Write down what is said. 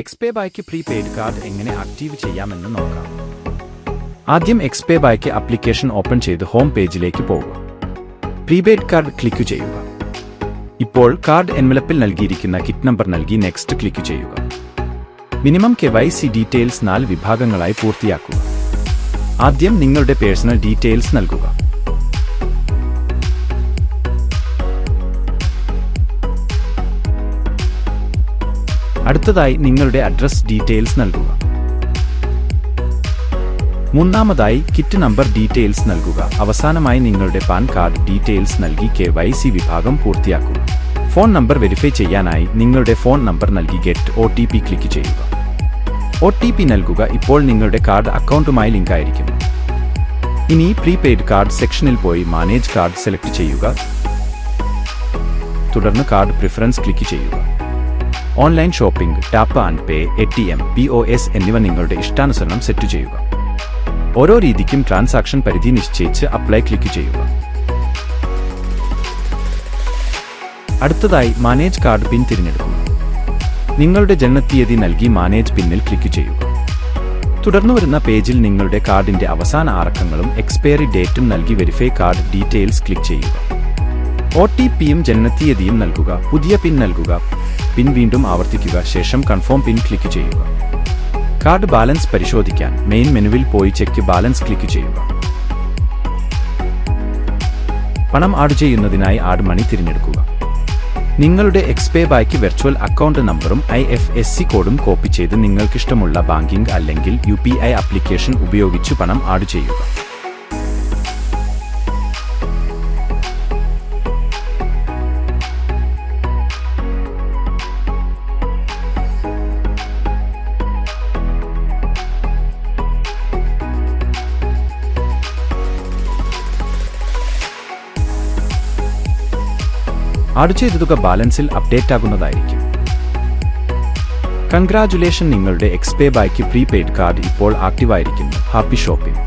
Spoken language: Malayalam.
എക്സ്പേ ബൈക്ക് പ്രീപെയ്ഡ് കാർഡ് എങ്ങനെ ആക്റ്റീവ് ചെയ്യാമെന്ന് നോക്കാം. ആദ്യം എക്സ്പേ ബൈക്ക് ആപ്ലിക്കേഷൻ ഓപ്പൺ ചെയ്ത് ഹോം പേജിലേക്ക് പോകുക. പ്രീപെയ്ഡ് കാർഡ് ക്ലിക്ക് ചെയ്യുക. ഇപ്പോൾ കാർഡ് എൻവലപ്പിൽ നൽകിയിരിക്കുന്ന കിറ്റ് നമ്പർ നൽകി നെക്സ്റ്റ് ക്ലിക്ക് ചെയ്യുക. മിനിമം KYC ഡീറ്റെയിൽസ് 4 വിഭാഗങ്ങളായി പൂർത്തിയാക്കുക. ആദ്യം നിങ്ങളുടെ പേഴ്സണൽ ഡീറ്റെയിൽസ് നൽകുക. അടുത്തതായി നിങ്ങളുടെ അഡ്രസ് ഡീറ്റെയിൽസ് നൽകുക. മൂന്നാമതായി കിറ്റ് നമ്പർ ഡീറ്റെയിൽസ് നൽകുക. അവസാനമായി നിങ്ങളുടെ പാൻ കാർഡ് ഡീറ്റെയിൽസ് നൽകി KYC വിഭാഗം പൂർത്തിയാക്കുക. ഫോൺ നമ്പർ വെരിഫൈ ചെയ്യാനായി നിങ്ങളുടെ ഫോൺ നമ്പർ നൽകി ഗെറ്റ് OTP ക്ലിക്ക് ചെയ്യുക. OTP നൽകുക. ഇപ്പോൾ നിങ്ങളുടെ കാർഡ് അക്കൗണ്ടുമായി ലിങ്ക് ആയിരിക്കും. ഇനി പ്രീപെയ്ഡ് കാർഡ് സെക്ഷനിൽ പോയി മാനേജ് കാർഡ് സെലക്ട് ചെയ്യുക. തുടർന്ന് കാർഡ് പ്രിഫറൻസ് ക്ലിക്ക് ചെയ്യുക. Online shopping, tap and pay, ATM, POS എന്നിവ നിങ്ങളുടെ ഇഷ്ടാനുസരണം സെറ്റ് ചെയ്യുക. ഓരോ രീതിക്കും ട്രാൻസാക്ഷൻ പരിധി നിശ്ചയിച്ച് അപ്ലൈ ക്ലിക്ക് ചെയ്യുക. അടുത്തതായി മാനേജ് കാർഡ് പിൻ തിരഞ്ഞെടുക്കുക. നിങ്ങളുടെ ജനനത്തീയതി നൽകി മാനേജ് പിന്നിൽ ക്ലിക്ക് ചെയ്യുക. തുടർന്ന് വരുന്ന പേജിൽ നിങ്ങളുടെ കാർഡിന്റെ അവസാന അക്കങ്ങളും എക്സ്പയറി ഡേറ്റും നൽകി വെരിഫൈ കാർഡ് ഡീറ്റെയിൽസ് ക്ലിക്ക് ചെയ്യുക. OTPയും ജനനത്തീയതിയും നൽകുക. പുതിയ പിൻ നൽകുക. പിൻ വീണ്ടും ആവർത്തിക്കുക. ശേഷം കൺഫേം പിൻ ക്ലിക്ക് ചെയ്യുക. കാർഡ് ബാലൻസ് പരിശോധിക്കാൻ മെയിൻ മെനുവിൽ പോയി ചെക്ക് ബാലൻസ് ക്ലിക്ക് ചെയ്യുക. പണം ആഡ് ചെയ്യുന്നതിനായി ആഡ് മണി തിരഞ്ഞെടുക്കുക. നിങ്ങളുടെ എക്സ്പേ ബൈക്ക് വെർച്വൽ അക്കൗണ്ട് നമ്പറും IFSC കോഡും കോപ്പി ചെയ്ത് നിങ്ങൾക്കിഷ്ടമുള്ള ബാങ്കിംഗ് അല്ലെങ്കിൽ UPI ആപ്ലിക്കേഷൻ ഉപയോഗിച്ച് പണം ആഡ് ചെയ്യുക. ആഡ് ചെയ്ത തുക ബാലൻസിൽ അപ്ഡേറ്റ് ആകുന്നതായിരിക്കും. കൺഗ്രാജുലേഷൻ, നിങ്ങളുടെ എക്സ്പേ ബൈക്ക് പ്രീപെയ്ഡ് കാർഡ് ഇപ്പോൾ ആക്റ്റീവായിരിക്കുന്നു. Happy shopping.